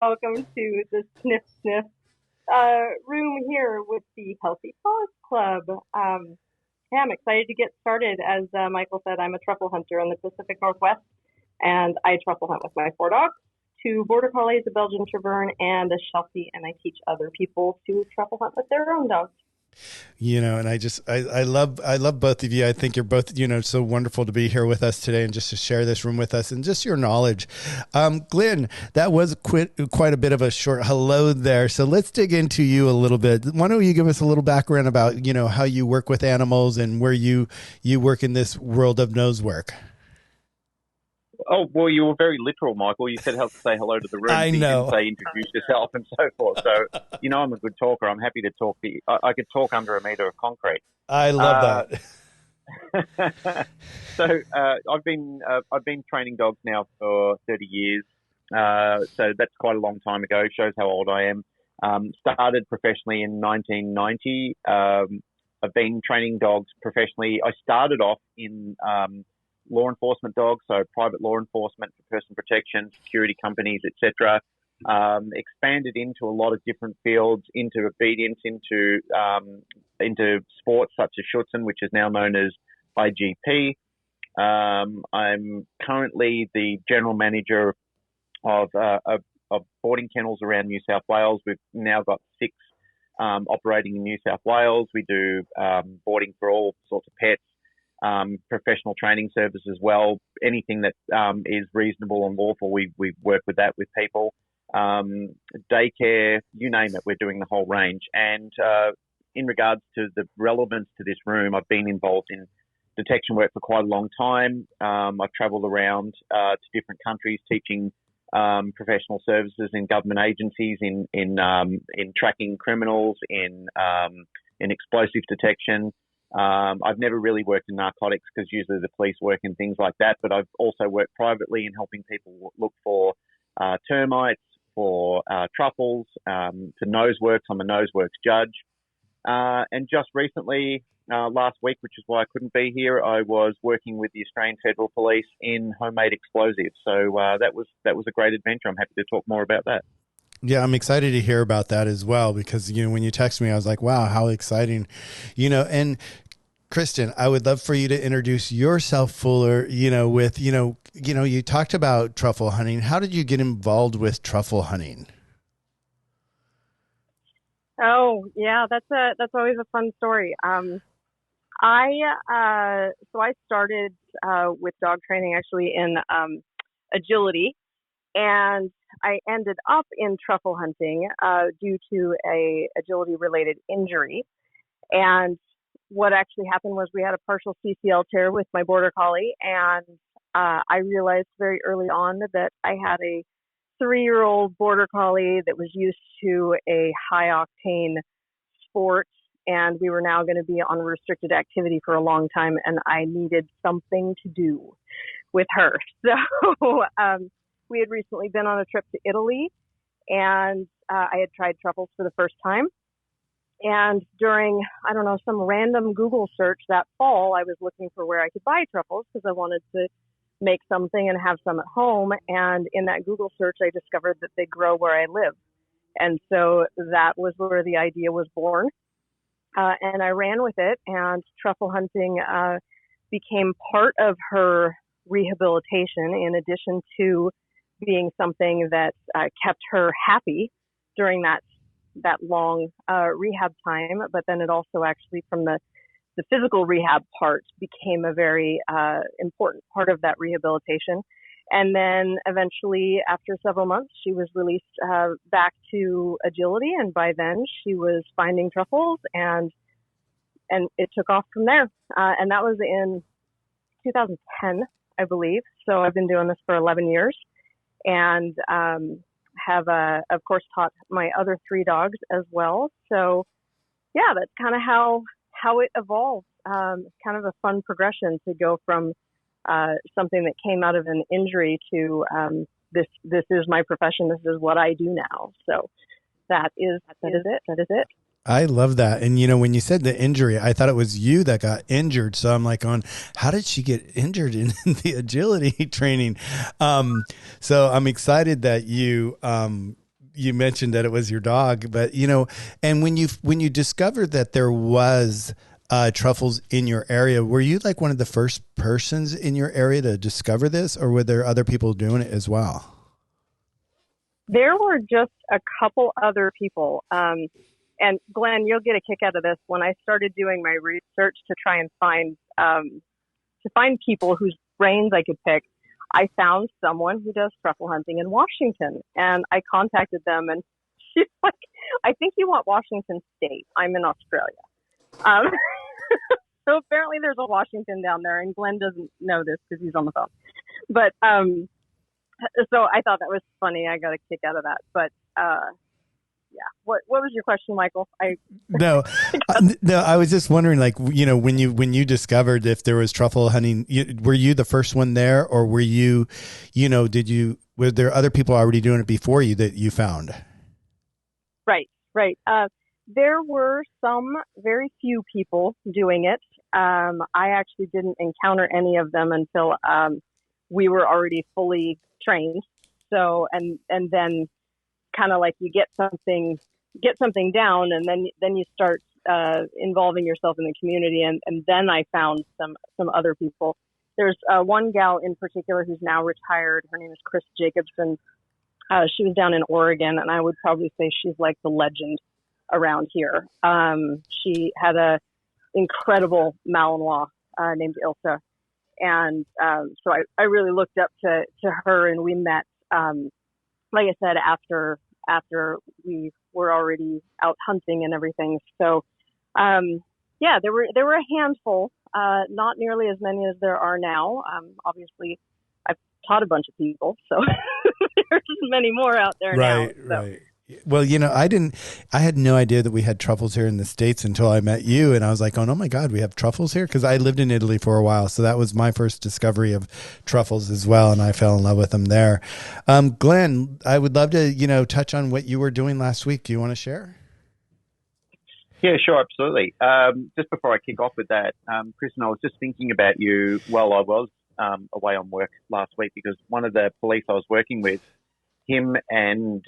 Welcome to the Sniff room here with the Healthy Paws Club. Yeah, I'm excited to get started. As Michael said, I'm a truffle hunter in the Pacific Northwest, and I truffle hunt with my four dogs, two border collies, a Belgian Tervuren, and a Sheltie, and I teach other people to truffle hunt with their own dogs. And I love both of you. I think you're both, so wonderful to be here with us today and just to share this room with us and just your knowledge. Glen, that was quite a bit of a short hello there. So let's dig into you a little bit. Why don't you give us a little background about, how you work with animals and where you work in this world of nose work? Oh, well, you were very literal, Michael. You said how to say hello to the room, I so you didn't know. say introduce yourself and so forth. So, I'm a good talker. I'm happy to talk to you. I could talk under a meter of concrete. I love Uh, that. I've been training dogs now for 30 years. So that's quite a long time ago. Shows how old I am. Started professionally in 1990. I've been training dogs professionally. I started off in law enforcement dogs, so private law enforcement for person protection, security companies, etc. Expanded into a lot of different fields, into obedience, into sports such as Schutzen, which is now known as IGP. I'm currently the general manager of boarding kennels around New South Wales. We've now got six operating in New South Wales. We do boarding for all sorts of pets, professional training service as well. Anything that is reasonable and lawful, we work with that with people. Daycare, you name it, we're doing the whole range. And in regards to the relevance to this room, I've been involved in detection work for quite a long time. I've travelled around to different countries teaching professional services in government agencies, in tracking criminals, in explosive detection. I've never really worked in narcotics because usually the police work in things like that, but I've also worked privately in helping people look for termites, for truffles, to noseworks. I'm a noseworks judge. And just recently, last week, which is why I couldn't be here, I was working with the Australian Federal Police in homemade explosives. So that was a great adventure. I'm happy to talk more about that. Yeah, I'm excited to hear about that as well because when you text me, I was like, "Wow, how exciting!" And Kristen, I would love for you to introduce yourself fuller. With you talked about truffle hunting. How did you get involved with truffle hunting? Oh, yeah, that's always a fun story. I started with dog training actually in agility, and I ended up in truffle hunting due to a agility related injury. And what actually happened was we had a partial CCL tear with my border collie, and I realized very early on that I had a 3-year-old border collie that was used to a high octane sport, and we were now going to be on restricted activity for a long time, and I needed something to do with her. So we had recently been on a trip to Italy, and I had tried truffles for the first time. And during, I don't know, some random Google search that fall, I was looking for where I could buy truffles because I wanted to make something and have some at home. And in that Google search, I discovered that they grow where I live. And so that was where the idea was born. And I ran with it, and truffle hunting became part of her rehabilitation in addition to being something that kept her happy during that long rehab time. But then it also actually, from the physical rehab part, became a very important part of that rehabilitation. And then eventually, after several months, she was released back to agility, and by then she was finding truffles, and it took off from there. And that was in 2010, I believe. So I've been doing this for 11 years, and have of course taught my other 3 dogs as well. So yeah, that's kind of how it evolved. Kind of a fun progression to go from something that came out of an injury to this is my profession. This is what I do now. So that is it. That is it. I love that. And when you said the injury, I thought it was you that got injured. So I'm like, how did she get injured in the agility training? So I'm excited that you you mentioned that it was your dog, but and when you discovered that there was truffles in your area, were you like one of the first persons in your area to discover this, or were there other people doing it as well? There were just a couple other people. And Glenn, you'll get a kick out of this. When I started doing my research to try and find people whose brains I could pick, I found someone who does truffle hunting in Washington, and I contacted them, and she's like, "I think you want Washington State. I'm in Australia." Um, so apparently there's a Washington down there, and Glenn doesn't know this because he's on the phone. But so I thought that was funny. I got a kick out of that. But yeah, what was your question, Michael? No, no. I was just wondering, like, when you discovered if there was truffle hunting, were you the first one there, or were you, were there other people already doing it before you that you found? Right. There were some very few people doing it. I actually didn't encounter any of them until we were already fully trained. So, and then kind of like you get something down, and then you start involving yourself in the community, and then I found some other people. There's one gal in particular who's now retired. Her name is Chris Jacobson. She was down in Oregon, and I would probably say she's like the legend around here. She had a incredible Malinois named Ilsa, and so I really looked up to her, and we met, like I said, after we were already out hunting and everything. So yeah, there were a handful, not nearly as many as there are now. Obviously, I've taught a bunch of people, so there's many more out there now. So. Right. Well, I had no idea that we had truffles here in the States until I met you. And I was like, oh my God, we have truffles here. Cause I lived in Italy for a while. So that was my first discovery of truffles as well. And I fell in love with them there. Glenn, I would love to, touch on what you were doing last week. Do you want to share? Yeah, sure. Absolutely. Just before I kick off with that, Kristen, I was just thinking about you while I was away on work last week, because one of the police I was working with, him and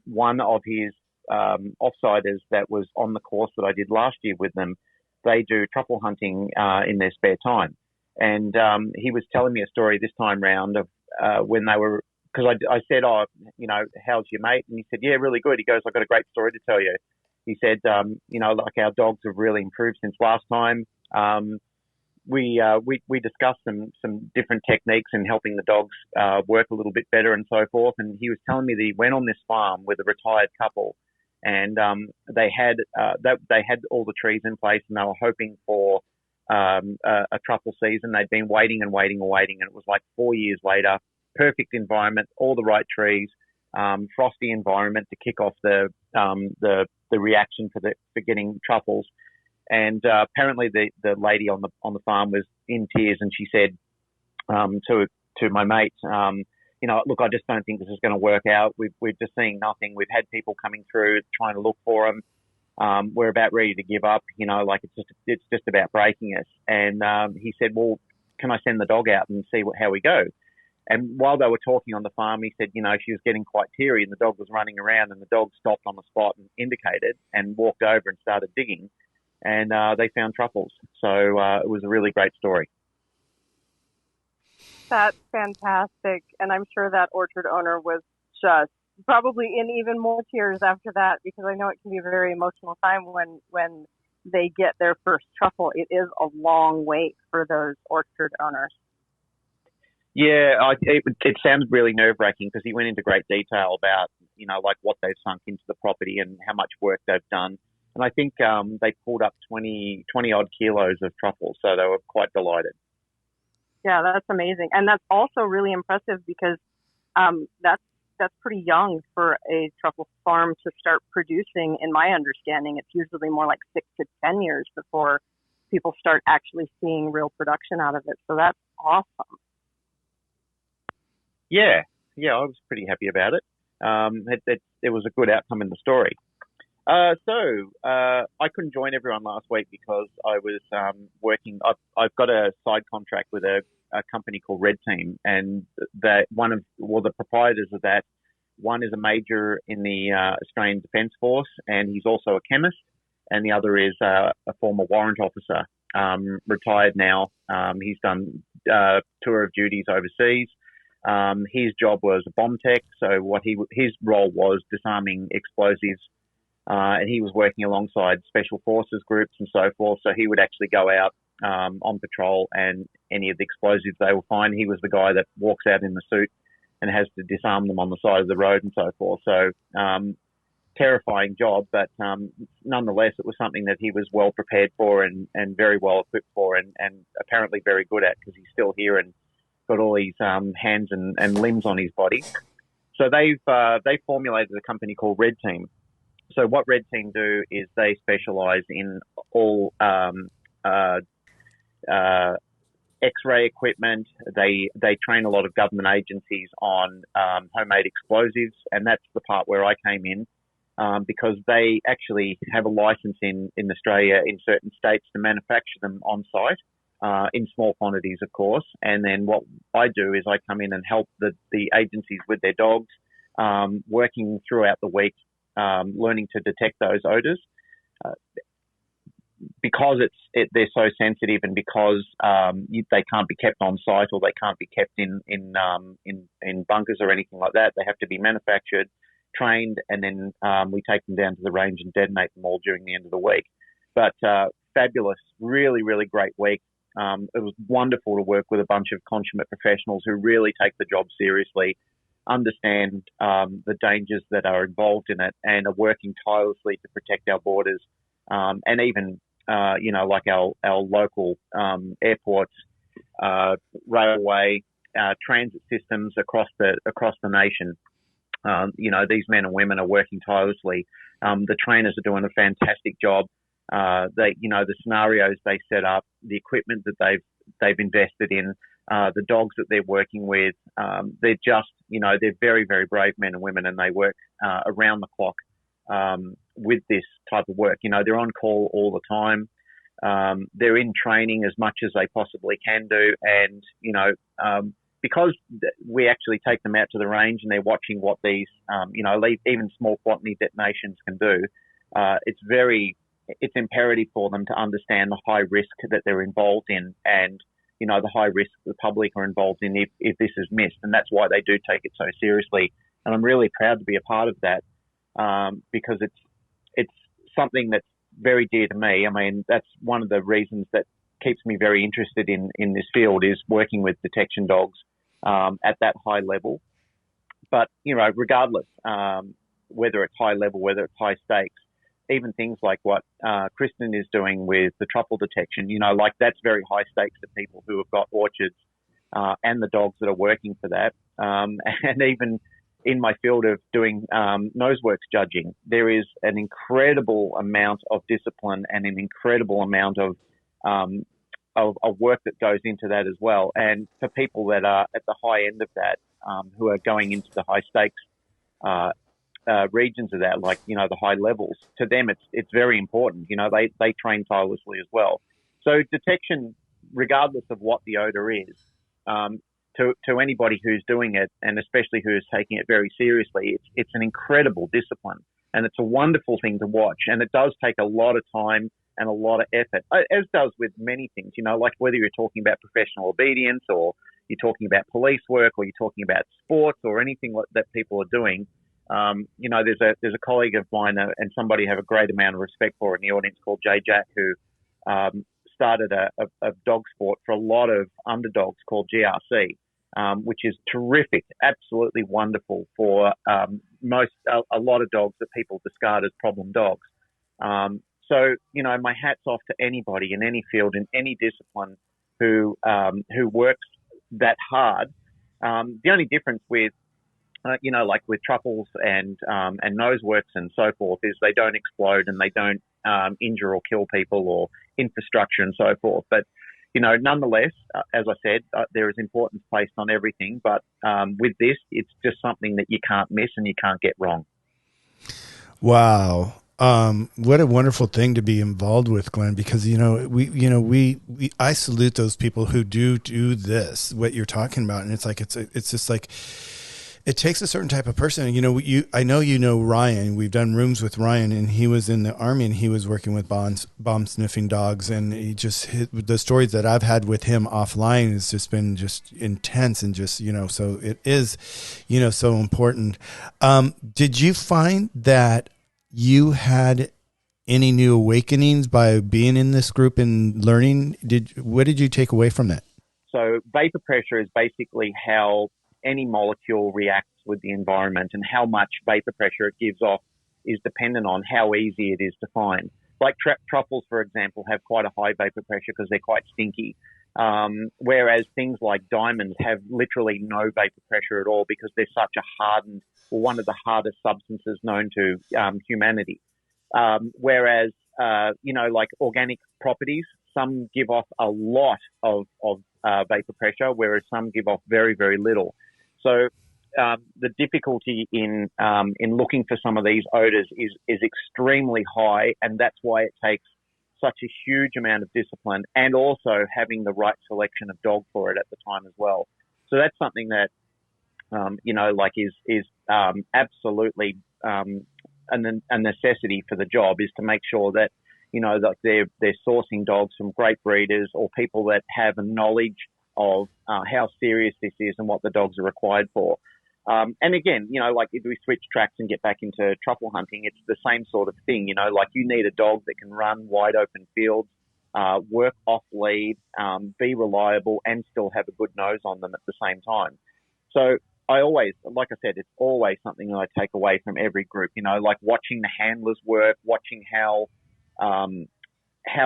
one of his offsiders that was on the course that I did last year with them, they do truffle hunting in their spare time. And he was telling me a story this time round of when they were, because I said, oh, how's your mate? And he said, yeah, really good. He goes, I've got a great story to tell you. He said, like our dogs have really improved since last time. We discussed some different techniques in helping the dogs work a little bit better and so forth. And he was telling me that he went on this farm with a retired couple, and they had all the trees in place, and they were hoping for a truffle season. They'd been waiting, and it was like 4 years later. Perfect environment, all the right trees, frosty environment to kick off the reaction for getting truffles. And apparently the lady on the farm was in tears, and she said to my mate, look, I just don't think this is going to work out. We're just seeing nothing. We've had people coming through trying to look for them. We're about ready to give up. It's just about breaking us. And he said, well, can I send the dog out and see how we go? And while they were talking on the farm, he said, she was getting quite teary, and the dog was running around, and the dog stopped on the spot and indicated and walked over and started digging. And they found truffles. So it was a really great story. That's fantastic. And I'm sure that orchard owner was just probably in even more tears after that, because I know it can be a very emotional time when they get their first truffle. It is a long wait for those orchard owners. Yeah, it sounds really nerve-wracking, because he went into great detail about, like what they've sunk into the property and how much work they've done. And I think they pulled up 20 odd kilos of truffles, so they were quite delighted. Yeah, that's amazing. And that's also really impressive, because that's pretty young for a truffle farm to start producing. In my understanding, it's usually more like 6 to 10 years before people start actually seeing real production out of it. So that's awesome. Yeah, I was pretty happy about it. It was a good outcome in the story. So I couldn't join everyone last week because I was working. I've got a side contract with a company called Red Team, and the proprietors of that One is a major in the Australian Defence Force, and he's also a chemist. And the other is a former warrant officer, retired now. He's done tour of duties overseas. His job was a bomb tech, so his role was disarming explosives, and he was working alongside special forces groups and so forth. So he would actually go out on patrol, and any of the explosives they will find, he was the guy that walks out in the suit and has to disarm them on the side of the road and so forth. So terrifying job, but nonetheless, it was something that he was well prepared for and very well equipped for, and apparently very good at, because he's still here and got all these hands and limbs on his body. So they've formulated a company called Red Team. So what Red Team do is they specialise in all X-ray equipment. They train a lot of government agencies on homemade explosives, and that's the part where I came in, because they actually have a license in Australia in certain states to manufacture them on site. In small quantities, of course. And then what I do is I come in and help the agencies with their dogs, working throughout the week, learning to detect those odors. Because they're so sensitive, and because they can't be kept on site, or they can't be kept in bunkers or anything like that. They have to be manufactured, trained, and then we take them down to the range and detonate them all during the end of the week. But fabulous, really, really great week. It was wonderful to work with a bunch of consummate professionals who really take the job seriously, understand the dangers that are involved in it, and are working tirelessly to protect our borders, and even like our local airports, railway, transit systems across the nation. These men and women are working tirelessly. The trainers are doing a fantastic job. The scenarios they set up, the equipment that they've invested in, the dogs that they're working with, they're just, they're very, very brave men and women, and they work around the clock with this type of work. They're on call all the time. They're in training as much as they possibly can do, and because we actually take them out to the range and they're watching what these, even small quantity detonations can do. It's imperative for them to understand the high risk that they're involved in, and the high risk the public are involved in if this is missed, and that's why they do take it so seriously. And I'm really proud to be a part of that, because it's something that's very dear to me. I mean, that's one of the reasons that keeps me very interested in this field, is working with detection dogs at that high level. But regardless, whether it's high level, whether it's high stakes, even things like what Kristen is doing with the truffle detection, that's very high stakes to people who have got orchards and the dogs that are working for that. And even in my field of doing noseworks judging, there is an incredible amount of discipline and an incredible amount of work that goes into that as well. And for people that are at the high end of that, who are going into the high stakes regions of that, like, the high levels, to them it's very important. They train tirelessly as well. So detection, regardless of what the odor is, to anybody who's doing it, and especially who is taking it very seriously, it's an incredible discipline, and it's a wonderful thing to watch. And it does take a lot of time and a lot of effort, as does with many things, like whether you're talking about professional obedience, or you're talking about police work, or you're talking about sports, or anything that people are doing. There's a colleague of mine and somebody I have a great amount of respect for in the audience, called Jay Jack, who started a dog sport for a lot of underdogs called GRC, which is terrific, absolutely wonderful for a lot of dogs that people discard as problem dogs. So my hat's off to anybody in any field, in any discipline, who works that hard. The only difference with like with Truffles and noseworks and so forth, is they don't explode and they don't injure or kill people or infrastructure and so forth. But nonetheless, as I said, there is importance placed on everything. But with this, it's just something that you can't miss and you can't get wrong. Wow. What a wonderful thing to be involved with, Glen, because, I salute those people who do this, what you're talking about. And it's like, it's just like, It takes a certain type of person. I know Ryan. We've done rooms with Ryan, and he was in the Army, and he was working with bomb sniffing dogs. And the stories that I've had with him offline has just been just intense, and just so it is, so important. Did you find that you had any new awakenings by being in this group and learning? What did you take away from that? So vapor pressure is basically how any molecule reacts with the environment, and how much vapor pressure it gives off is dependent on how easy it is to find. Like truffles, for example, have quite a high vapor pressure because they're quite stinky, whereas things like diamonds have literally no vapor pressure at all because they're such a hardened, or one of the hardest substances known to humanity. Whereas, like organic properties, some give off a lot of vapor pressure, whereas some give off very, very little. So the difficulty in looking for some of these odors is extremely high, and that's why it takes such a huge amount of discipline, and also having the right selection of dog for it at the time as well. So that's something that is absolutely a necessity for the job, is to make sure that they're sourcing dogs from great breeders or people that have a knowledge of how serious this is and what the dogs are required for. And again, if we switch tracks and get back into truffle hunting, it's the same sort of thing. You need a dog that can run wide open fields, work off lead, be reliable, and still have a good nose on them at the same time. So I always, like I said, it's always something that I take away from every group, watching the handlers work, watching how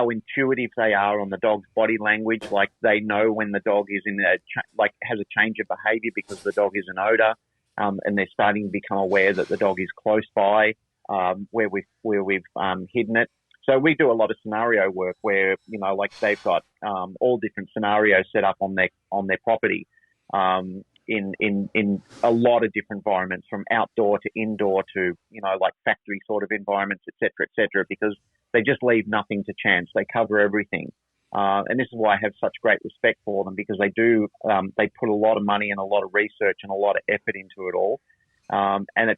intuitive they are on the dog's body language. Like they know when the dog is has a change of behavior because the dog is an odor, and they're starting to become aware that the dog is close by, where we've hidden it. So we do a lot of scenario work where, they've got all different scenarios set up on their property, in a lot of different environments, from outdoor to indoor to, factory sort of environments, et cetera, because they just leave nothing to chance. They cover everything. And this is why I have such great respect for them, because they put a lot of money and a lot of research and a lot of effort into it all. And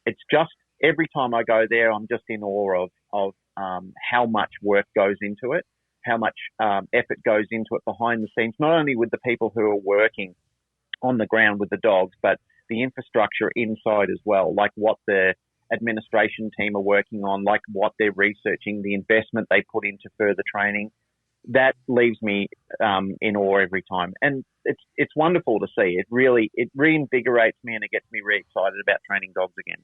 it's just, every time I go there, I'm just in awe of how much work goes into it, how much effort goes into it behind the scenes, not only with the people who are working on the ground with the dogs, but the infrastructure inside as well, like what the administration team are working on, like what they're researching, the investment they put into further training. That leaves me in awe every time. And it's wonderful to see. It reinvigorates me, and it gets me really excited about training dogs again.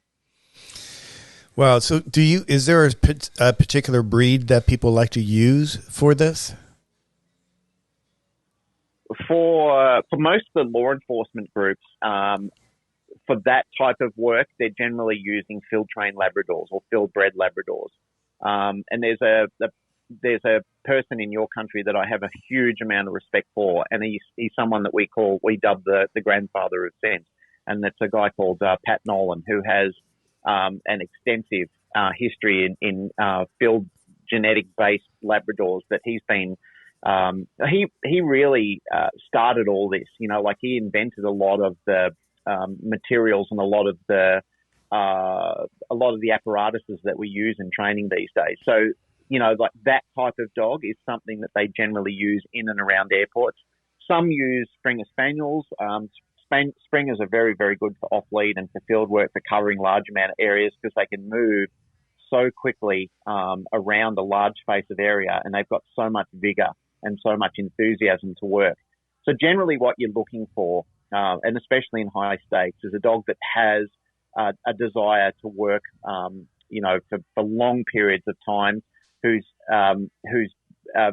Wow. So is there a particular breed that people like to use for this? For most of the law enforcement groups, for that type of work, they're generally using field-trained Labradors or field-bred Labradors. And there's a person in your country that I have a huge amount of respect for, and he's someone that we dub the grandfather of sense, and that's a guy called Pat Nolan, who has an extensive history in field genetic-based Labradors that he's been. He really started all this. He invented a lot of the materials and a lot of the apparatuses that we use in training these days. So, that type of dog is something that they generally use in and around airports. Some use Springer Spaniels. Springers are very, very good for off-lead and for field work, for covering large amount of areas, because they can move so quickly around a large space of area, and they've got so much vigor and so much enthusiasm to work. So generally what you're looking for, and especially in high stakes, is a dog that has a desire to work, for long periods of time, who's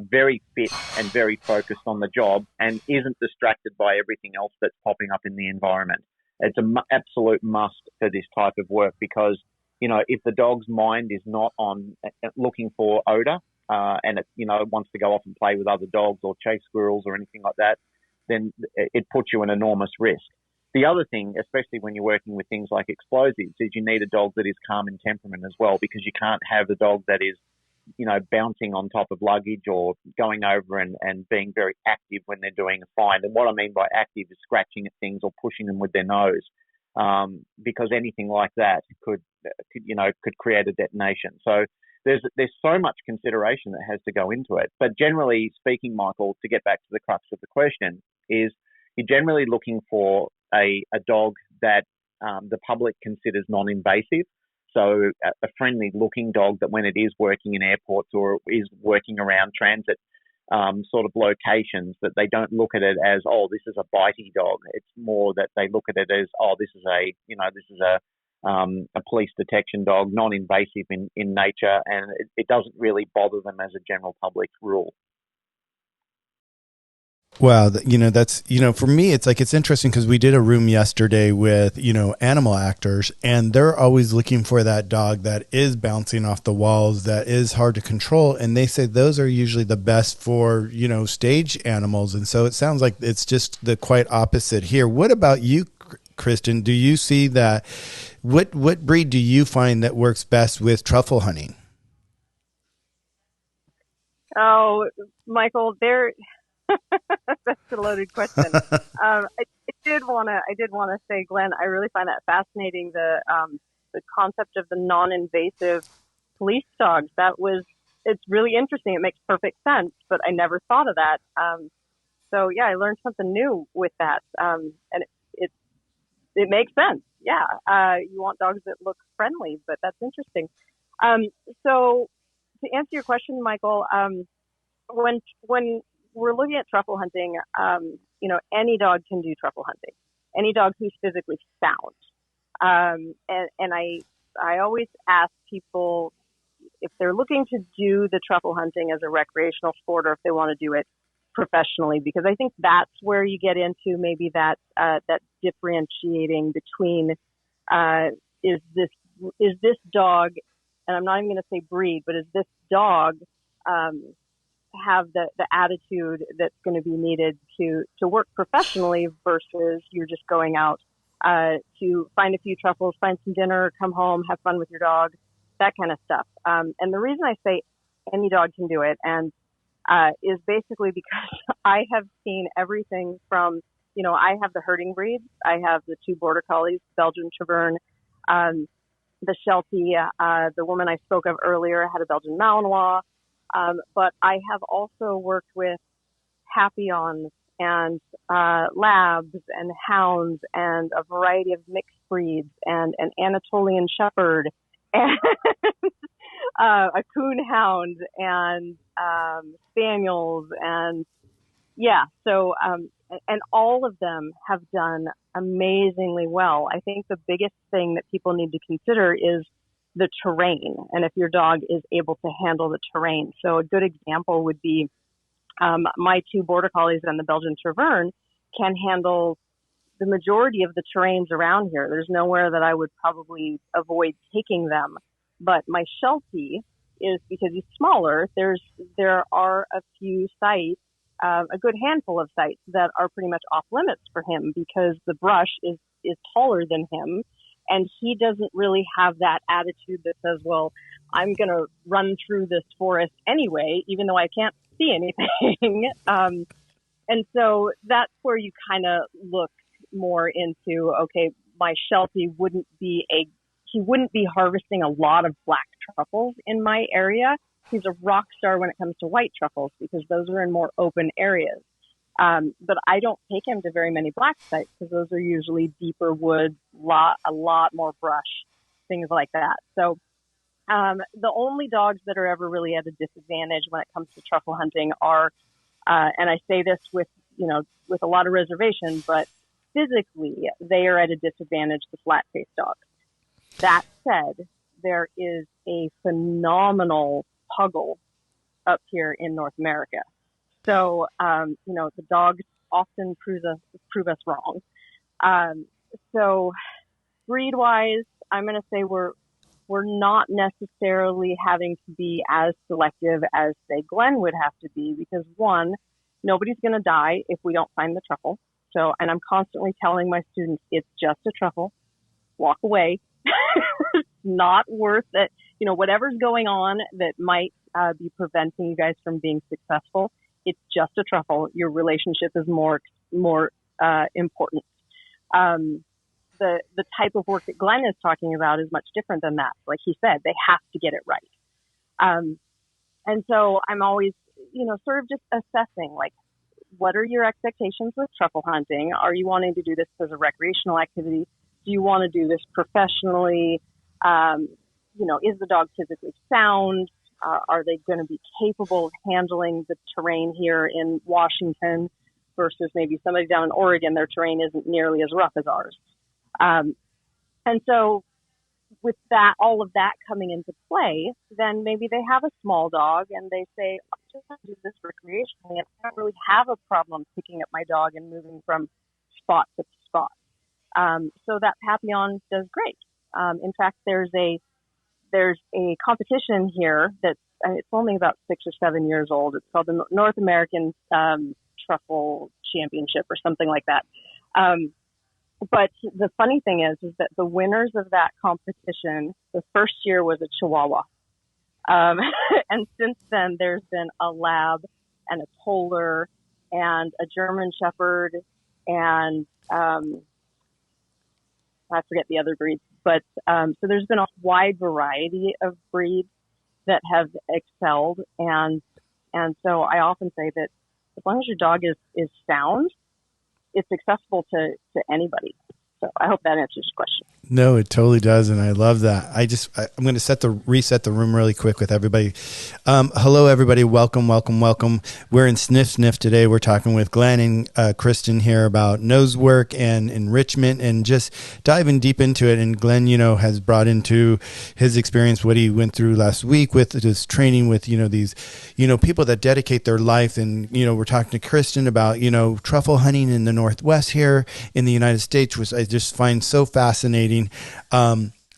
very fit and very focused on the job and isn't distracted by everything else that's popping up in the environment. It's an absolute must for this type of work, because, if the dog's mind is not on looking for odor, and it, wants to go off and play with other dogs or chase squirrels or anything like that, then it puts you in enormous risk. The other thing, especially when you're working with things like explosives, is you need a dog that is calm in temperament as well, because you can't have a dog that is, bouncing on top of luggage or going over and being very active when they're doing a find. And what I mean by active is scratching at things or pushing them with their nose. because anything like that could create a detonation. So there's so much consideration that has to go into it. But generally speaking, Michael, to get back to the crux of the question, is you're generally looking for a dog that the public considers non-invasive. So a friendly-looking dog that when it is working in airports or is working around transit sort of locations, that they don't look at it as, oh, this is a bitey dog. It's more that they look at it as, oh, this is a police detection dog, non-invasive in nature, and it doesn't really bother them as a general public rule. Wow. That's, for me, it's interesting because we did a room yesterday with, animal actors, and they're always looking for that dog that is bouncing off the walls, that is hard to control. And they say those are usually the best for, stage animals. And so it sounds like it's just the quite opposite here. What about you, Kristen? Do you see that? What breed do you find that works best with truffle hunting? Oh, Michael, that's a loaded question. I did want to say, Glenn, I really find that fascinating. The concept of the non-invasive police dogs. It's really interesting. It makes perfect sense, but I never thought of that. So yeah, I learned something new with that, and it makes sense. Yeah, you want dogs that look friendly, but that's interesting. So to answer your question, Michael, when we're looking at truffle hunting, any dog can do truffle hunting. Any dog who's physically sound. And I always ask people if they're looking to do the truffle hunting as a recreational sport or if they want to do it professionally, because I think that's where you get into maybe that differentiating between is this dog, and I'm not even going to say breed, but is this dog have the attitude that's going to be needed to work professionally versus you're just going out to find a few truffles, find some dinner, come home, have fun with your dog, that kind of stuff. And the reason I say any dog can do it and is basically because I have seen everything from, I have the herding breeds. I have the 2 border collies, Belgian Tervuren, the Sheltie, the woman I spoke of earlier had a Belgian Malinois. But I have also worked with Papillons and Labs and Hounds and a variety of mixed breeds and an Anatolian Shepherd and a Coonhound and Spaniels and so and all of them have done amazingly well. I think the biggest thing that people need to consider is the terrain, and if your dog is able to handle the terrain. So a good example would be my 2 border collies and the Belgian Tervuren can handle the majority of the terrains around here. There's nowhere that I would probably avoid taking them. But my Sheltie is, because he's smaller, there are a few sites, a good handful of sites that are pretty much off limits for him because the brush is taller than him. And he doesn't really have that attitude that says, well, I'm going to run through this forest anyway, even though I can't see anything. And so that's where you kind of look more into, okay, my Sheltie wouldn't be harvesting a lot of black truffles in my area. He's a rock star when it comes to white truffles because those are in more open areas. But I don't take him to very many black sites because those are usually deeper woods, a lot more brush, things like that. So the only dogs that are ever really at a disadvantage when it comes to truffle hunting are, and I say this with a lot of reservation, but physically they are at a disadvantage, the flat-faced dogs. That said, there is a phenomenal puggle up here in North America. So, the dogs often prove us wrong. So breed-wise, I'm going to say we're not necessarily having to be as selective as, say, Glen would have to be because, one, nobody's going to die if we don't find the truffle. So, and I'm constantly telling my students, it's just a truffle. Walk away. It's not worth it. Whatever's going on that might be preventing you guys from being successful, it's just a truffle. Your relationship is more important. The the type of work that Glen is talking about is much different than that. Like he said, they have to get it right. And so I'm always, sort of just assessing, like, what are your expectations with truffle hunting? Are you wanting to do this as a recreational activity? Do you want to do this professionally? Is the dog physically sound? Are they going to be capable of handling the terrain here in Washington versus maybe somebody down in Oregon? Their terrain isn't nearly as rough as ours. And so with that, all of that coming into play, then maybe they have a small dog and they say, I just want to do this recreationally. And I don't really have a problem picking up my dog and moving from spot to spot. So that Papillon does great. In fact, there's a competition here that's, it's only about 6 or 7 years old. It's called the North American Truffle Championship or something like that. But the funny thing is that the winners of that competition, the first year was a Chihuahua. And since then, there's been a Lab and a Polar and a German Shepherd and I forget the other breeds. But so there's been a wide variety of breeds that have excelled. And so I often say that as long as your dog is sound, it's accessible to anybody. So I hope that answers your question. No, it totally does. And I love that. I'm going to reset the room really quick with everybody. Hello, everybody. Welcome. We're in Sniff today. We're talking with Glen and Kristen here about nose work and enrichment and just diving deep into it. And Glen, has brought into his experience what he went through last week with his training with, these, people that dedicate their life. And, we're talking to Kristen about, truffle hunting in the Northwest here in the United States, which I just find so fascinating.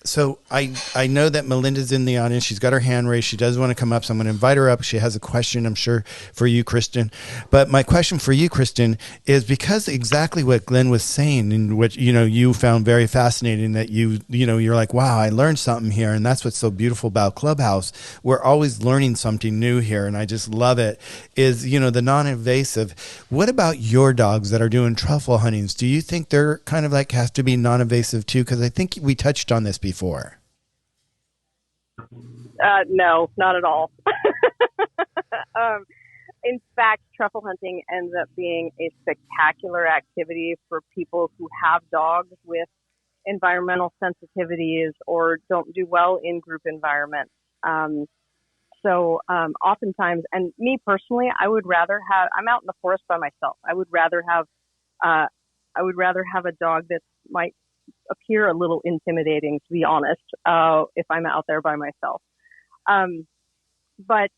So I know that Melinda's in the audience. She's got her hand raised. She does want to come up, so I'm going to invite her up. She has a question, I'm sure, for you, Kristen. But my question for you, Kristen, is because exactly what Glen was saying and what, you found very fascinating that you're like, wow, I learned something here. And that's what's so beautiful about Clubhouse. We're always learning something new here. And I just love it is, the non-invasive. What about your dogs that are doing truffle huntings? Do you think they're kind of like have to be non-invasive too? Because I think we touched on this before. No, not at all. In fact, truffle hunting ends up being a spectacular activity for people who have dogs with environmental sensitivities or don't do well in group environments. So oftentimes, and me personally, I'm out in the forest by myself. I would rather have a dog that might appear a little intimidating, to be honest, if I'm out there by myself. But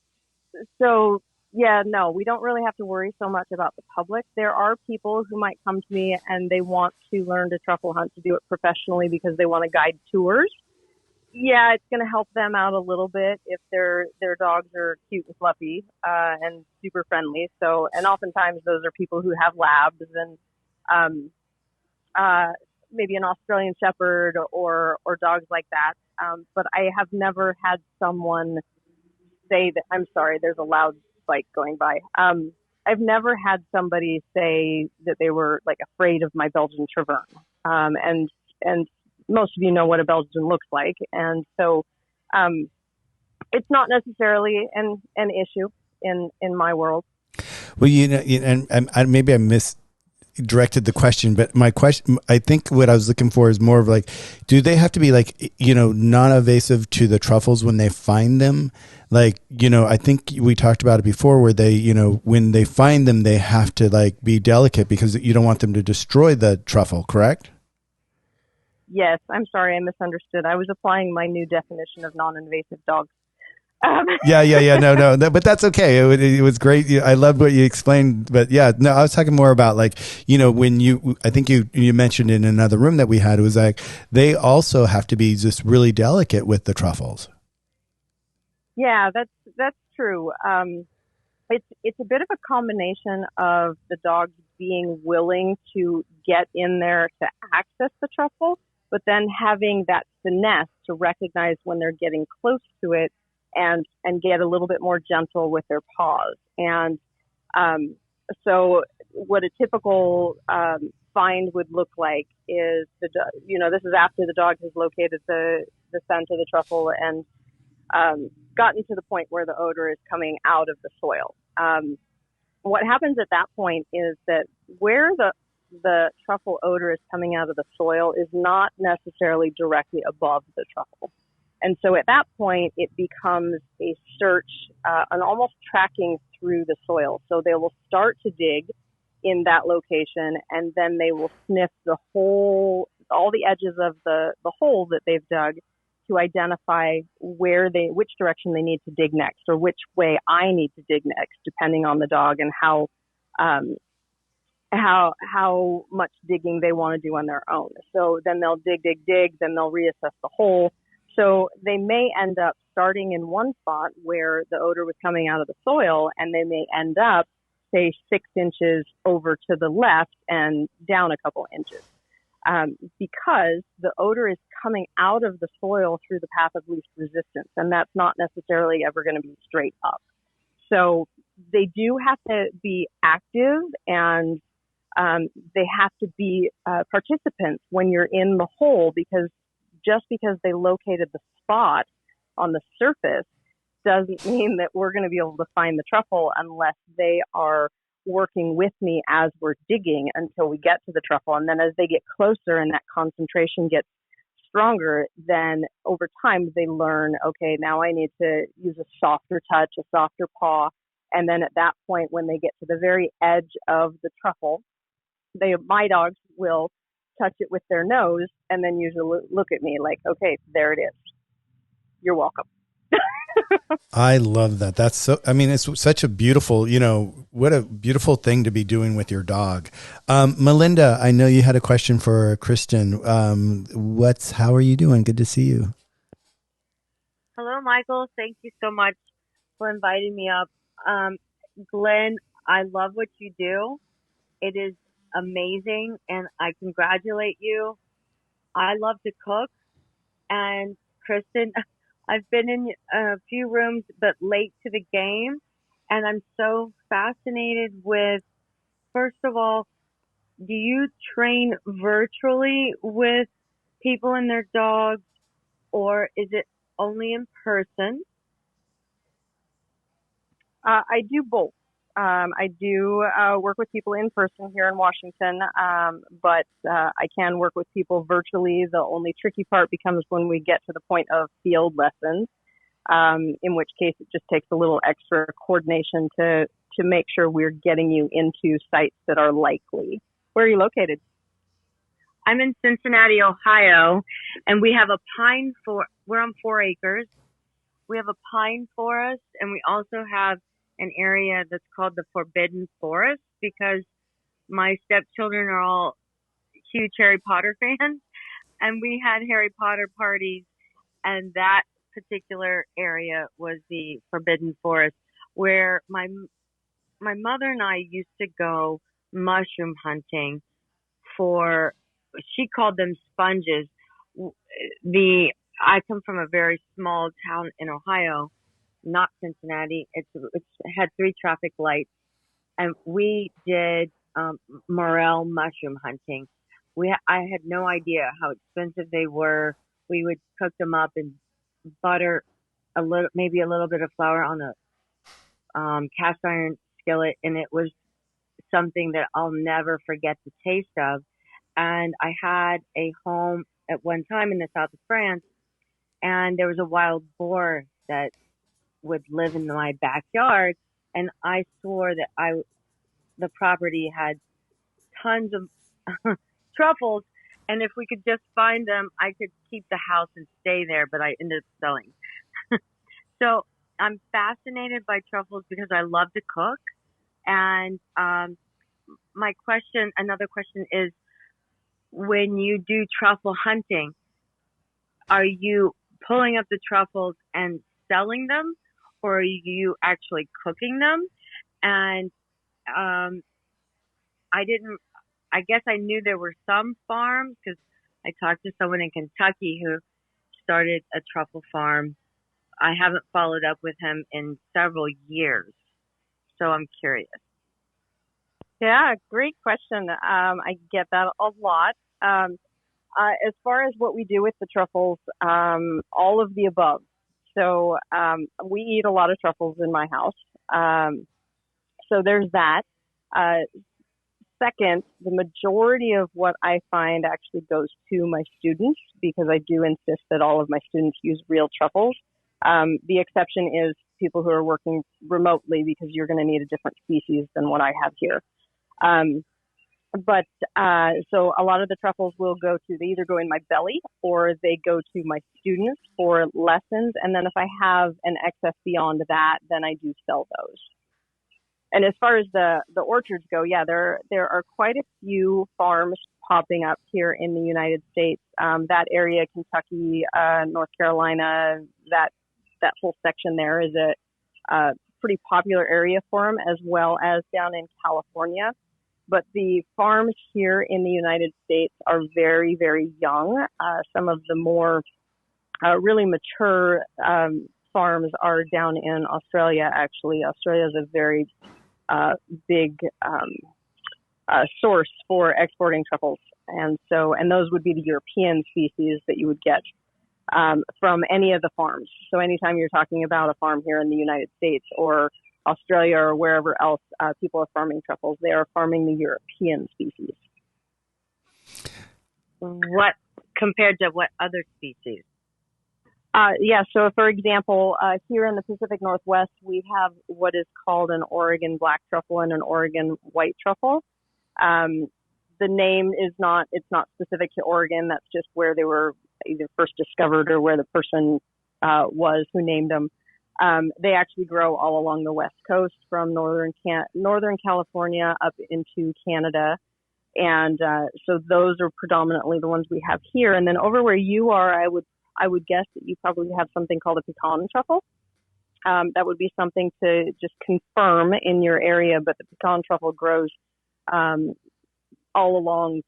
so, yeah, no, we don't really have to worry so much about the public. There are people who might come to me and they want to learn to truffle hunt, to do it professionally because they want to guide tours. Yeah, it's going to help them out a little bit if their dogs are cute and fluffy, and super friendly. So, and oftentimes those are people who have labs and, maybe an Australian Shepherd or dogs like that. But I have never had someone say that, I'm sorry, there's a loud bike going by. I've never had somebody say that they were like afraid of my Belgian Travern. And most of you know what a Belgian looks like. And so, it's not necessarily an issue in my world. Well, and maybe I misdirected the question, but my question, I think what I was looking for is more of like, do they have to be like, non-invasive to the truffles when they find them? Like, I think we talked about it before where they, when they find them, they have to like be delicate because you don't want them to destroy the truffle, correct? Yes, I'm sorry, I misunderstood. I was applying my new definition of non-invasive dogs. Yeah. No, but that's okay. It was great. I loved what you explained. But yeah, no, I was talking more about like, when I think you mentioned in another room that we had, it was like they also have to be just really delicate with the truffles. Yeah, that's true. It's a bit of a combination of the dog being willing to get in there to access the truffle, but then having that finesse to recognize when they're getting close to it and get a little bit more gentle with their paws. And so what a typical find would look like is this is after the dog has located the scent of the truffle and gotten to the point where the odor is coming out of the soil. What happens at that point is that where the truffle odor is coming out of the soil is not necessarily directly above the truffle. And so at that point, it becomes a search, an almost tracking through the soil. So they will start to dig in that location, and then they will sniff all the edges of the hole that they've dug to identify which direction they need to dig next, or which way I need to dig next, depending on the dog and how much digging they want to do on their own. So then they'll dig, then they'll reassess the hole. So they may end up starting in one spot where the odor was coming out of the soil, and they may end up, say, 6 inches over to the left and down a couple inches. Because the odor is coming out of the soil through the path of least resistance, and that's not necessarily ever going to be straight up. So they do have to be active, and they have to be participants when you're in the hole, because just because they located the spot on the surface doesn't mean that we're going to be able to find the truffle unless they are working with me as we're digging until we get to the truffle. And then as they get closer and that concentration gets stronger, then over time they learn, okay, now I need to use a softer touch, a softer paw. And then at that point, when they get to the very edge of the truffle, my dogs will touch it with their nose and then usually look at me like, okay, there it is. You're welcome. I love that. It's such a beautiful, what a beautiful thing to be doing with your dog. Melinda, I know you had a question for Kristen. How are you doing? Good to see you. Hello, Michael. Thank you so much for inviting me up. Glen, I love what you do. It is amazing, and I congratulate you. I love to cook, and Kristen, I've been in a few rooms, but late to the game, and I'm so fascinated with, first of all, do you train virtually with people and their dogs, or is it only in person? I do both. I do work with people in person here in Washington, but I can work with people virtually. The only tricky part becomes when we get to the point of field lessons, in which case it just takes a little extra coordination to make sure we're getting you into sites that are likely. Where are you located? I'm in Cincinnati, Ohio, and we have we're on 4 acres. We have a pine forest, and we also have an area that's called the Forbidden Forest, because my stepchildren are all huge Harry Potter fans, and we had Harry Potter parties, and that particular area was the Forbidden Forest, where my mother and I used to go mushroom hunting for, she called them sponges. I come from a very small town in Ohio, not Cincinnati. It had 3 traffic lights, and we did morel mushroom hunting. I had no idea how expensive they were. We would cook them up in butter, maybe a little bit of flour on a cast iron skillet, and it was something that I'll never forget the taste of. And I had a home at one time in the south of France, and there was a wild boar that would live in my backyard, and I swore that the property had tons of truffles, and if we could just find them, I could keep the house and stay there, but I ended up selling. So I'm fascinated by truffles because I love to cook. And another question is, when you do truffle hunting, are you pulling up the truffles and selling them, or are you actually cooking them? And I guess I knew there were some farms because I talked to someone in Kentucky who started a truffle farm. I haven't followed up with him in several years, so I'm curious. Yeah, great question. I get that a lot. As far as what we do with the truffles, all of the above. So we eat a lot of truffles in my house. So there's that. Uh, Second, the majority of what I find actually goes to my students because I do insist that all of my students use real truffles. The exception is people who are working remotely because you're going to need a different species than what I have here. Um, but so a lot of the truffles will go to, they either go in my belly or they go to my students for lessons. And then if I have an excess beyond that, then I do sell those. And as far as the orchards go, yeah, there are quite a few farms popping up here in the United States. That area, Kentucky, North Carolina, that whole section there is a pretty popular area for them, as well as down in California. But the farms here in the United States are very, very young. Some of the more really mature farms are down in Australia, actually. Australia is a very big source for exporting truffles. And those would be the European species that you would get from any of the farms. So anytime you're talking about a farm here in the United States or Australia or wherever else people are farming truffles, they are farming the European species. What compared to what other species? Yeah, so for example, here in the Pacific Northwest, we have what is called an Oregon black truffle and an Oregon white truffle. The name it's not specific to Oregon. That's just where they were either first discovered or where the person was who named them. They actually grow all along the West Coast from northern California up into Canada. And so those are predominantly the ones we have here. And then over where you are, I would guess that you probably have something called a pecan truffle. That would be something to just confirm in your area, but the pecan truffle grows all along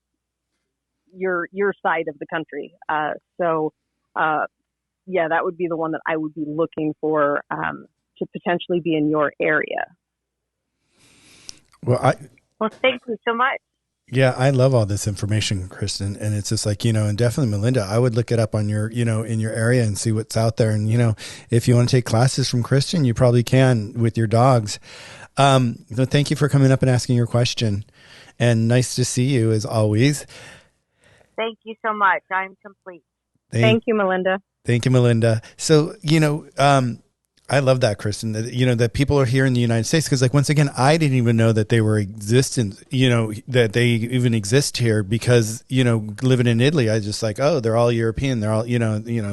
your side of the country. Yeah, that would be the one that I would be looking for to potentially be in your area. Well, Thank you so much. Yeah, I love all this information, Kristen. And it's just like, and definitely Melinda, I would look it up on your, in your area and see what's out there. And, if you want to take classes from Kristen, you probably can with your dogs. So thank you for coming up and asking your question. And nice to see you as always. Thank you so much. I'm complete. Thank you, Melinda. Thank you, Melinda. So, I love that, Kristen, that, that people are here in the United States. Cause once again, I didn't even know that they were existent, that they even exist here because, living in Italy, I just oh, they're all European. They're all,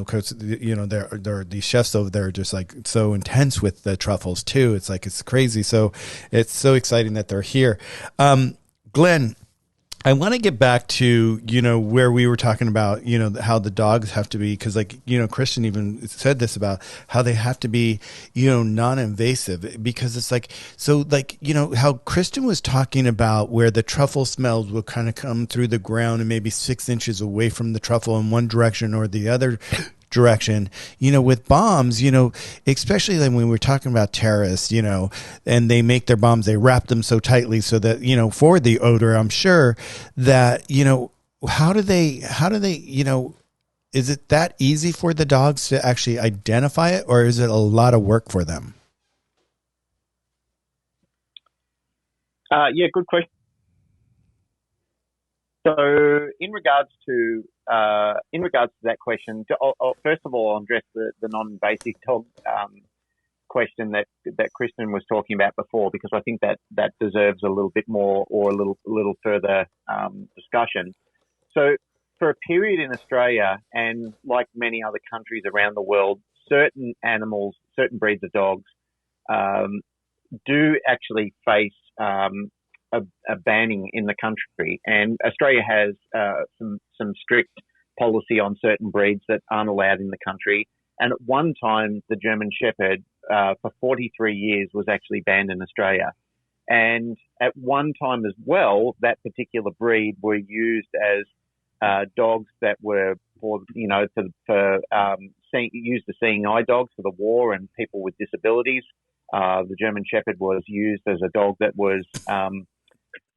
cause they're these chefs over there are just so intense with the truffles too. It's it's crazy. So it's so exciting that they're here. Glen, I want to get back to, where we were talking about, how the dogs have to be, because Kristen even said this about how they have to be, non-invasive, because it's how Kristen was talking about where the truffle smells will kind of come through the ground and maybe 6 inches away from the truffle in one direction or the other direction, with bombs, especially when we were talking about terrorists, and they make their bombs, they wrap them so tightly so that, for the odor, I'm sure that, how do they, is it that easy for the dogs to actually identify it, or is it a lot of work for them? Yeah, good question. So in regards to that question, first of all, I'll address the non-invasive dog question that Kristen was talking about before, because I think that deserves a little bit more or a little further discussion. So for a period in Australia, and like many other countries around the world, certain animals, certain breeds of dogs do actually face a banning in the country, and Australia has some strict policy on certain breeds that aren't allowed in the country. And at one time, the German Shepherd for 43 years was actually banned in Australia. And at one time as well, that particular breed were used as dogs that were used as seeing eye dogs for the war and people with disabilities. The German Shepherd was used as a dog that was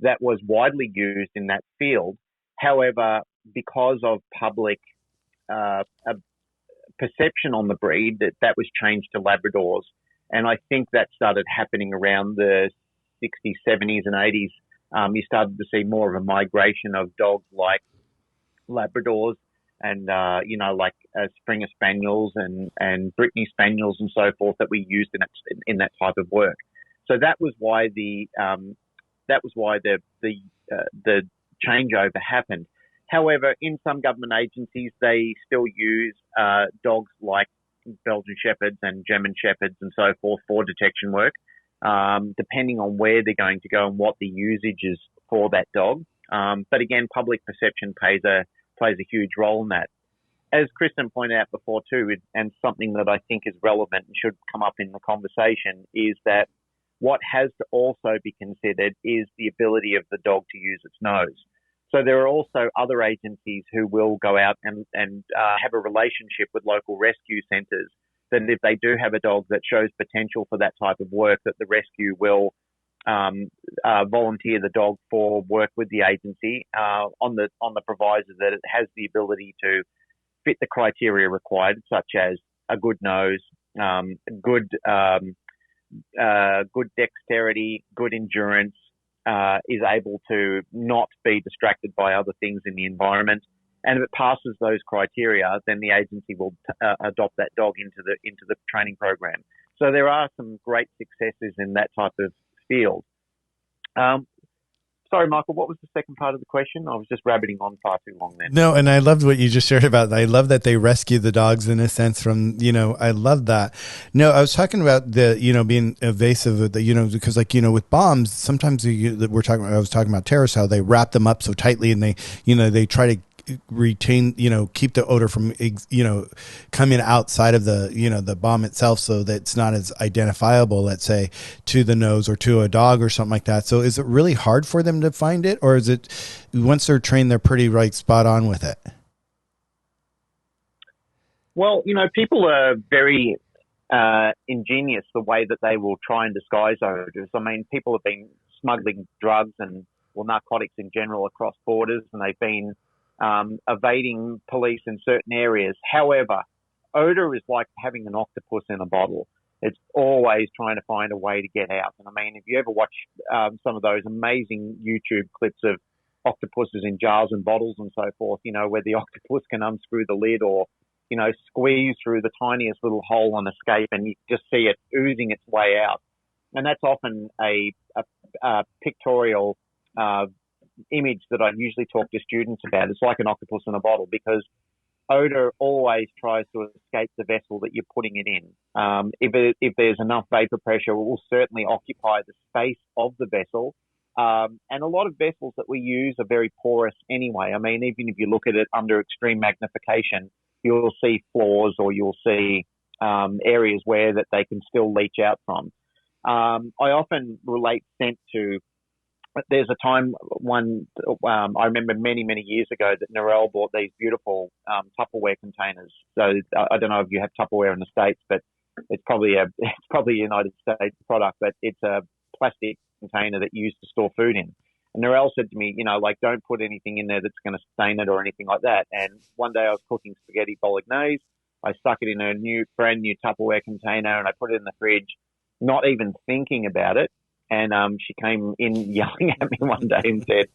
that was widely used in that field. However, because of public perception on the breed, that was changed to Labradors. And I think that started happening around the 60s, 70s, and 80s. You started to see more of a migration of dogs like Labradors and, like Springer Spaniels and Brittany Spaniels and so forth that we used in that type of work. So that was why the changeover happened. However, in some government agencies, they still use dogs like Belgian Shepherds and German Shepherds and so forth for detection work, depending on where they're going to go and what the usage is for that dog. But again, public perception plays a huge role in that. As Kristen pointed out before too, and something that I think is relevant and should come up in the conversation, is that what has to also be considered is the ability of the dog to use its nose. So there are also other agencies who will go out and have a relationship with local rescue centres, that if they do have a dog that shows potential for that type of work, that the rescue will volunteer the dog for work with the agency on the proviso that it has the ability to fit the criteria required, such as a good nose, good dexterity, good endurance, is able to not be distracted by other things in the environment. And if it passes those criteria, then the agency will adopt that dog into the training program. So there are some great successes in that type of field. Sorry, Michael, what was the second part of the question? I was just rabbiting on far too long there. No, and I loved what you just shared about. I love that they rescue the dogs in a sense from, I love that. No, I was talking about the, being evasive of the, because with bombs, sometimes I was talking about terrorists, how they wrap them up so tightly and they, they try to retain, keep the odor from, coming outside of the, the bomb itself, so that it's not as identifiable, let's say, to the nose or to a dog or something like that. So is it really hard for them to find it, or is it once they're trained, they're pretty spot on with it? Well, people are very ingenious the way that they will try and disguise odors. I mean, people have been smuggling drugs and narcotics in general across borders, and they've been evading police in certain areas. However, odor is like having an octopus in a bottle. It's always trying to find a way to get out. And I mean, if you ever watch some of those amazing YouTube clips of octopuses in jars and bottles and so forth, where the octopus can unscrew the lid or, squeeze through the tiniest little hole on escape, and you just see it oozing its way out. And that's often a pictorial image that I usually talk to students about. It's like an octopus in a bottle, because odor always tries to escape the vessel that you're putting it in. If there's enough vapor pressure, it will certainly occupy the space of the vessel. And a lot of vessels that we use are very porous anyway. I mean, even if you look at it under extreme magnification, you'll see flaws, or you'll see areas where that they can still leach out from. I often relate scent to, there's a time I remember many, many years ago that Narelle bought these beautiful Tupperware containers. So I don't know if you have Tupperware in the States, but it's probably a United States product, but it's a plastic container that you use to store food in. And Narelle said to me, don't put anything in there that's going to stain it or anything like that. And one day I was cooking spaghetti bolognese. I stuck it in a brand new Tupperware container, and I put it in the fridge, not even thinking about it. And she came in yelling at me one day and said,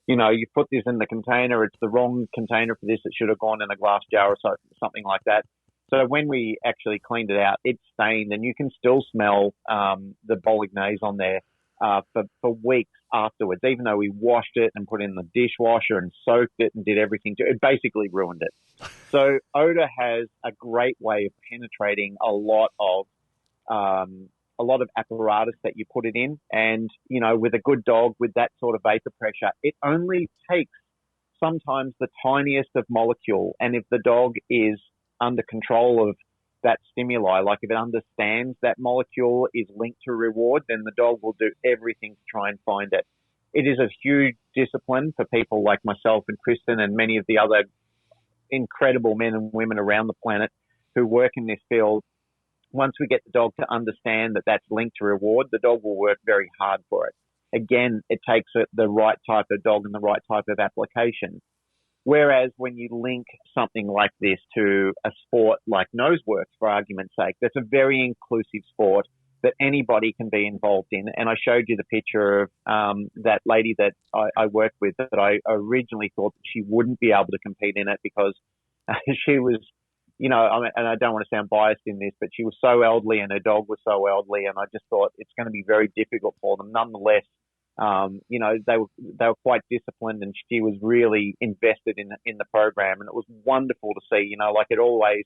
you put this in the container. It's the wrong container for this. It should have gone in a glass jar or something like that. So when we actually cleaned it out, it's stained, and you can still smell the bolognese on there for weeks afterwards, even though we washed it and put it in the dishwasher and soaked it and did everything to it. It basically ruined it. So odor has a great way of penetrating a lot of apparatus that you put it in. And, with a good dog with that sort of vapor pressure, it only takes sometimes the tiniest of molecule. And if the dog is under control of that stimuli, like if it understands that molecule is linked to reward, then the dog will do everything to try and find it. It is a huge discipline for people like myself and Kristen and many of the other incredible men and women around the planet who work in this field. Once we get the dog to understand that that's linked to reward, the dog will work very hard for it. again, it takes the right type of dog and the right type of application. Whereas when you link something like this to a sport like noseworks, for argument's sake, that's a very inclusive sport that anybody can be involved in. And I showed you the picture of that lady that I worked with, that I originally thought that she wouldn't be able to compete in it because she was, and I don't want to sound biased in this, but she was so elderly and her dog was so elderly, and I just thought it's going to be very difficult for them. Nonetheless, they were quite disciplined, and she was really invested in the program, and it was wonderful to see. It always,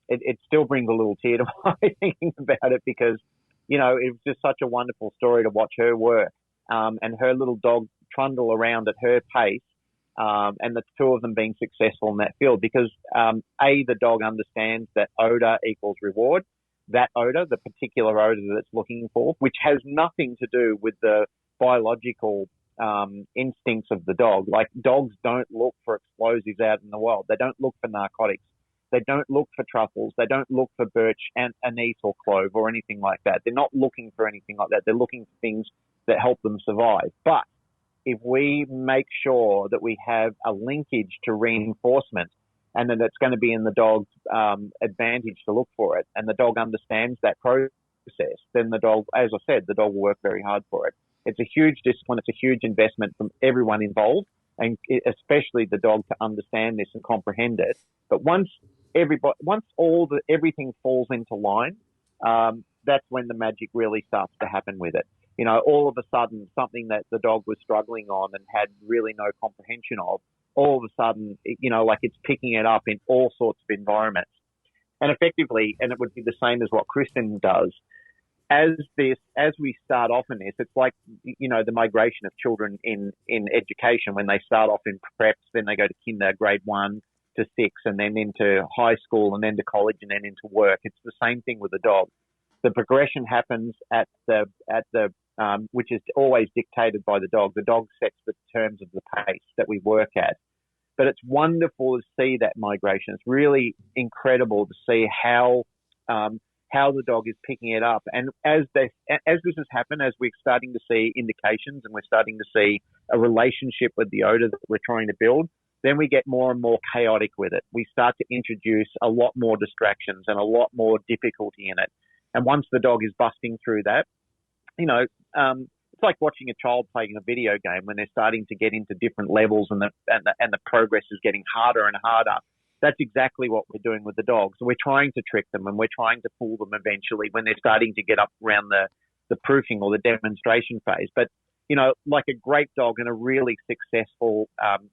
it still brings a little tear to my eye thinking about it, because it was just such a wonderful story to watch her work, and her little dog trundle around at her pace, and the two of them being successful in that field, because the dog understands that odor equals reward. That odor, the particular odor that it's looking for, which has nothing to do with the biological instincts of the dog. Like, dogs don't look for explosives out in the wild. They don't look for narcotics. They don't look for truffles. They don't look for birch and anise or clove or anything like that. They're not looking for anything like that. They're looking for things that help them survive. But if we make sure that we have a linkage to reinforcement, and that it's going to be in the dog's advantage to look for it, and the dog understands that process, then the dog, as I said, the dog will work very hard for it. It's a huge discipline. It's a huge investment from everyone involved, and especially the dog to understand this and comprehend it. But once everything falls into line, that's when the magic really starts to happen with it. All of a sudden, something that the dog was struggling on and had really no comprehension of, all of a sudden, it's picking it up in all sorts of environments. And effectively, and it would be the same as what Kristen does, as we start off in this, it's like, the migration of children in education, when they start off in preps, then they go to kinder, grade 1 to 6, and then into high school, and then to college, and then into work. It's the same thing with the dog. The progression happens at the which is always dictated by the dog. The dog sets the terms of the pace that we work at. But it's wonderful to see that migration. It's really incredible to see how the dog is picking it up. And as this has happened, as we're starting to see indications and we're starting to see a relationship with the odor that we're trying to build, then we get more and more chaotic with it. We start to introduce a lot more distractions and a lot more difficulty in it. And once the dog is busting through that, it's like watching a child playing a video game when they're starting to get into different levels and the progress is getting harder and harder. That's exactly what we're doing with the dogs. We're trying to trick them, and we're trying to fool them eventually when they're starting to get up around the proofing or the demonstration phase. But, like a great dog in a really successful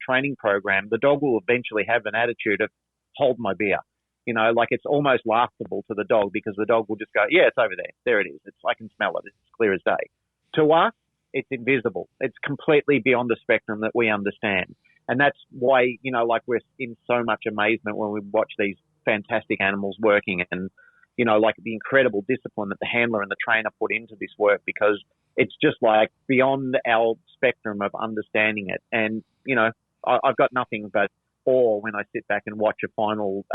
training program, the dog will eventually have an attitude of, hold my beer. It's almost laughable to the dog, because the dog will just go, yeah, it's over there. There it is. I can smell it. It's clear as day. To us, it's invisible. It's completely beyond the spectrum that we understand. And that's why, we're in so much amazement when we watch these fantastic animals working, and, the incredible discipline that the handler and the trainer put into this work, because it's just beyond our spectrum of understanding it. And, I've got nothing but awe when I sit back and watch a final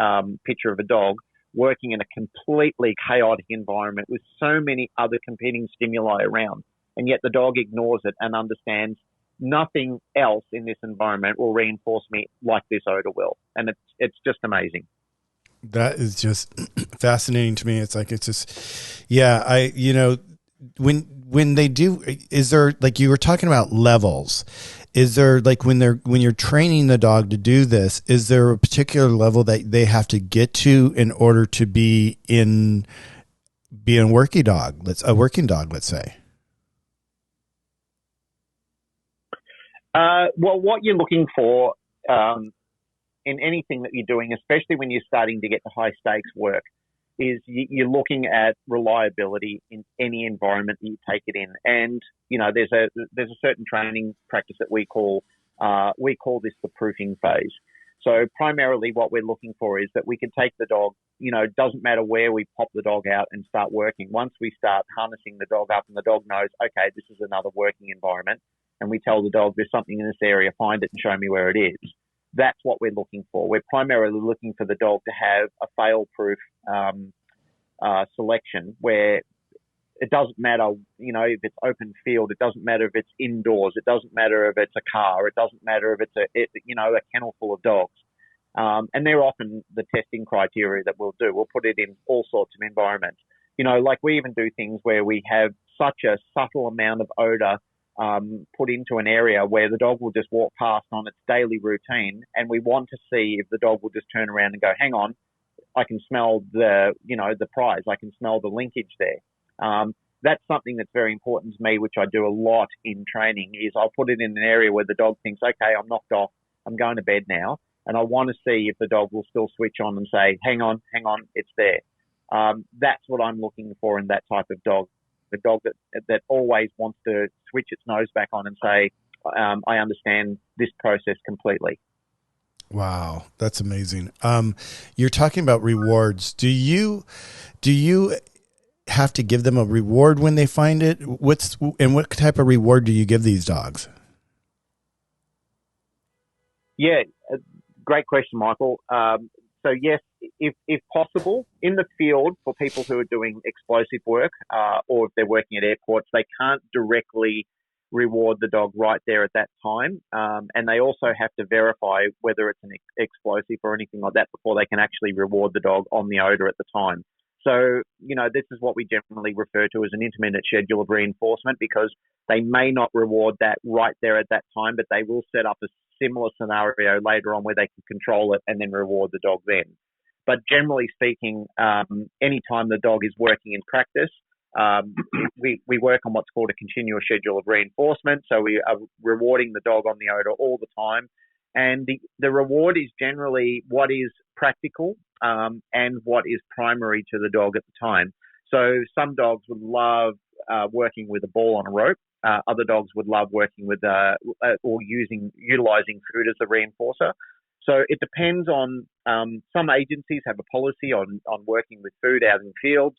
picture of a dog working in a completely chaotic environment with so many other competing stimuli around. And yet the dog ignores it and understands nothing else in this environment will reinforce me like this odor will. And it's just amazing. That is just fascinating to me. It's just, yeah, when they do, is there, like you were talking about levels, is there, like when you're training the dog to do this, is there a particular level that they have to get to in order to be a working dog, let's say? Well, what you're looking for in anything that you're doing, especially when you're starting to get to high stakes work, is you're looking at reliability in any environment that you take it in. And, there's a certain training practice that we call this the proofing phase. So primarily what we're looking for is that we can take the dog, it doesn't matter where we pop the dog out and start working. Once we start harnessing the dog up and the dog knows, okay, this is another working environment, and we tell the dog there's something in this area, find it and show me where it is. That's what we're looking for. We're primarily looking for the dog to have a fail-proof selection where It doesn't matter, if it's open field. It doesn't matter if it's indoors. It doesn't matter if it's a car. It doesn't matter if it's a kennel full of dogs. And they're often the testing criteria that we'll do. We'll put it in all sorts of environments. Like we even do things where we have such a subtle amount of odor put into an area where the dog will just walk past on its daily routine, and we want to see if the dog will just turn around and go, hang on, I can smell the prize. I can smell the linkage there. That's something that's very important to me, which I do a lot in training, is I'll put it in an area where the dog thinks, okay, I'm knocked off, I'm going to bed now. And I want to see if the dog will still switch on and say, hang on, it's there. That's what I'm looking for in that type of dog. The dog that always wants to switch its nose back on and say, I understand this process completely. Wow, that's amazing. You're talking about rewards. Do you have to give them a reward when they find it? What type of reward do you give these dogs? Yeah, great question, Michael. So yes, if possible, in the field for people who are doing explosive work, or if they're working at airports, they can't directly reward the dog right there at that time. And they also have to verify whether it's an explosive or anything like that before they can actually reward the dog on the odor at the time. So, this is what we generally refer to as an intermittent schedule of reinforcement, because they may not reward that right there at that time, but they will set up a similar scenario later on where they can control it and then reward the dog then. But generally speaking, anytime the dog is working in practice, we work on what's called a continuous schedule of reinforcement. So we are rewarding the dog on the odor all the time. And the reward is generally what is practical and what is primary to the dog at the time. So some dogs would love working with a ball on a rope. Other dogs would love working with or utilizing food as a reinforcer. So it depends on, some agencies have a policy on working with food out in fields,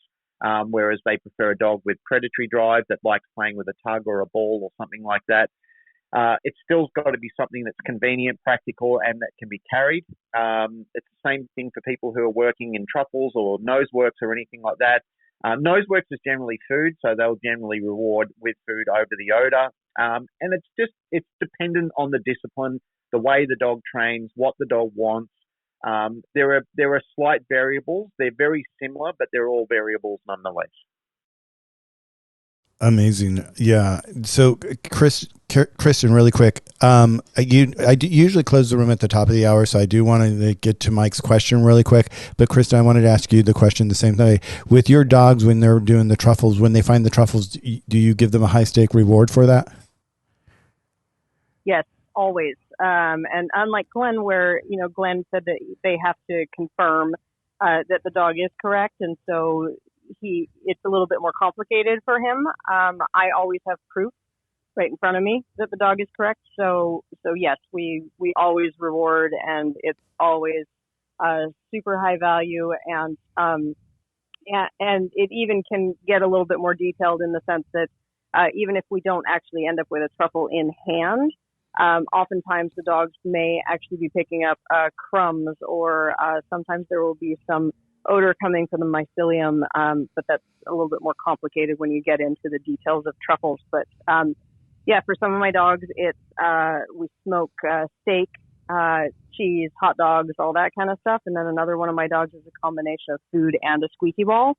whereas they prefer a dog with predatory drive that likes playing with a tug or a ball or something like that. It's still got to be something that's convenient, practical, and that can be carried. It's the same thing for people who are working in Truffles or noseworks or anything like that. Noseworks is generally food, so they'll generally reward with food over the odor. And it's dependent on the discipline, the way the dog trains, what the dog wants. There are slight variables. They're very similar, but they're all variables nonetheless. Amazing. Yeah. So Kristen, really quick, I usually close the room at the top of the hour, so I do want to get to Mike's question really quick. But Kristen, I wanted to ask you the question the same way. With your dogs, when they're doing the truffles, when they find the truffles, do you give them a high stake reward for that? Yes, always. And unlike Glen, where, Glen said that they have to confirm that the dog is correct, and so it's a little bit more complicated for him. I always have proof right in front of me that the dog is correct. So yes, we always reward, and it's always super high value, and it even can get a little bit more detailed in the sense that even if we don't actually end up with a truffle in hand, oftentimes the dogs may actually be picking up crumbs, or sometimes there will be some odor coming from the mycelium, but that's a little bit more complicated when you get into the details of truffles. But yeah, for some of my dogs, it's we smoke steak, cheese, hot dogs, all that kind of stuff. And then another one of my dogs is a combination of food and a squeaky ball.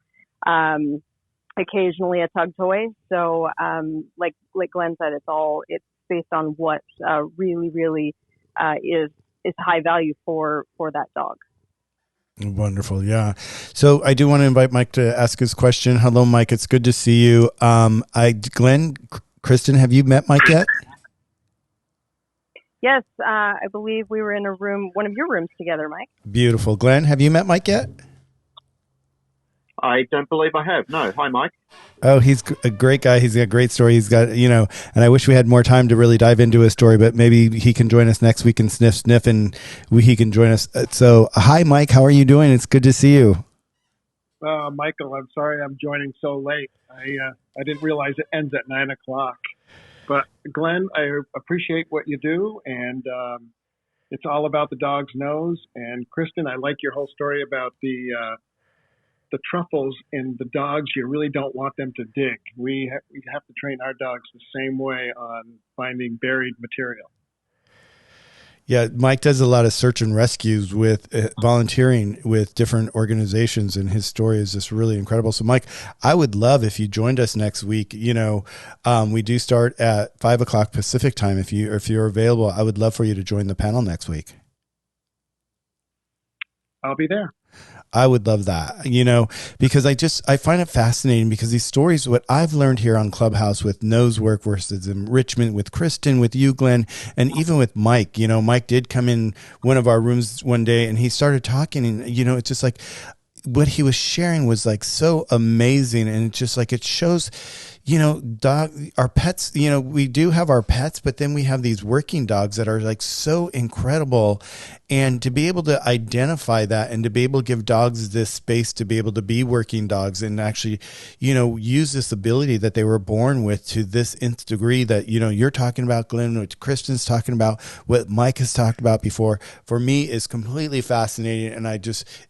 Occasionally a tug toy. So like Glen said, it's based on what really is high value for that dog. Wonderful. Yeah. So I do want to invite Mike to ask his question. Hello, Mike. It's good to see you. Glen, Kristen, have you met Mike yet? Yes. I believe we were in one of your rooms together, Mike. Beautiful. Glen, have you met Mike yet? I don't believe I have. No. Hi, Mike. Oh, he's a great guy. He's got a great story. He's got, and I wish we had more time to really dive into his story, but maybe he can join us next week and sniff, and he can join us. So, hi, Mike. How are you doing? It's good to see you. Michael, I'm sorry I'm joining so late. I didn't realize it ends at 9:00. But Glen, I appreciate what you do, and it's all about the dog's nose. And Kristen, I like your whole story about the the truffles in the dogs, you really don't want them to dig. We have to train our dogs the same way on finding buried material. Yeah, Mike does a lot of search and rescues with volunteering with different organizations, and his story is just really incredible. So, Mike, I would love if you joined us next week. We do start at 5:00 Pacific time. If you're available, I would love for you to join the panel next week. I'll be there. I would love that, because I find it fascinating because these stories, what I've learned here on Clubhouse with nose work versus enrichment with Kristen, with you, Glen, and even with Mike, Mike did come in one of our rooms one day and he started talking and, it's just like what he was sharing was like so amazing. And it's just like, it shows, our pets, we do have our pets, but then we have these working dogs that are like so incredible. And to be able to identify that and to be able to give dogs this space to be able to be working dogs and actually, use this ability that they were born with to this nth degree that, you're talking about, Glenn, what Kristen's talking about, what Mike has talked about before, for me is completely fascinating. And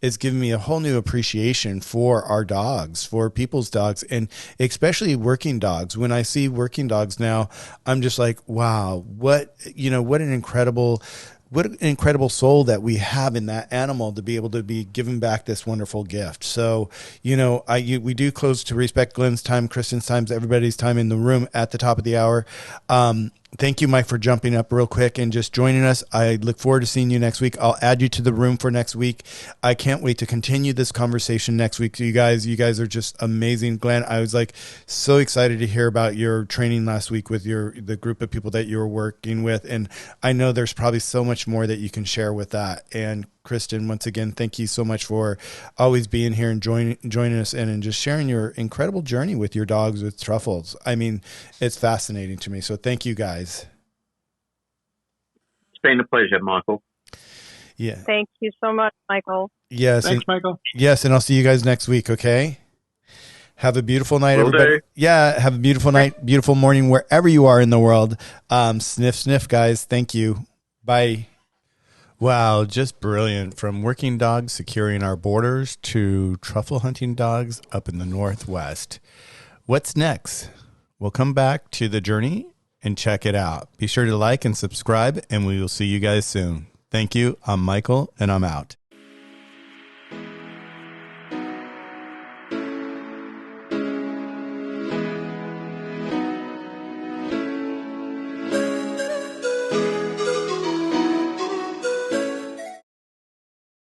it's given me a whole new appreciation for our dogs, for people's dogs, and especially working dogs. When I see working dogs now, I'm just like, wow, what an incredible soul that we have in that animal to be able to be given back this wonderful gift. So, we do close to respect Glen's time, Kristen's time, everybody's time in the room at the top of the hour. Thank you, Mike, for jumping up real quick and just joining us. I look forward to seeing you next week. I'll add you to the room for next week. I can't wait to continue this conversation next week. You guys are just amazing. Glen, I was like so excited to hear about your training last week with the group of people that you were working with. And I know there's probably so much more that you can share with that. And Kristen, once again, thank you so much for always being here and joining us and just sharing your incredible journey with your dogs with Truffles. I mean, it's fascinating to me. So thank you guys. It's been a pleasure, Michael. Yeah. Thank you so much, Michael. Yes. Thanks, Michael. Yes. And I'll see you guys next week. Okay. Have a beautiful night, Will everybody. do. Yeah. Have a beautiful night, beautiful morning, wherever you are in the world. Sniff, sniff, guys. Thank you. Bye. Wow, just brilliant. From working dogs securing our borders to truffle hunting dogs up in the Northwest. What's next? We'll come back to the journey and check it out. Be sure to like and subscribe, and we will see you guys soon. Thank you. I'm Michael, and I'm out.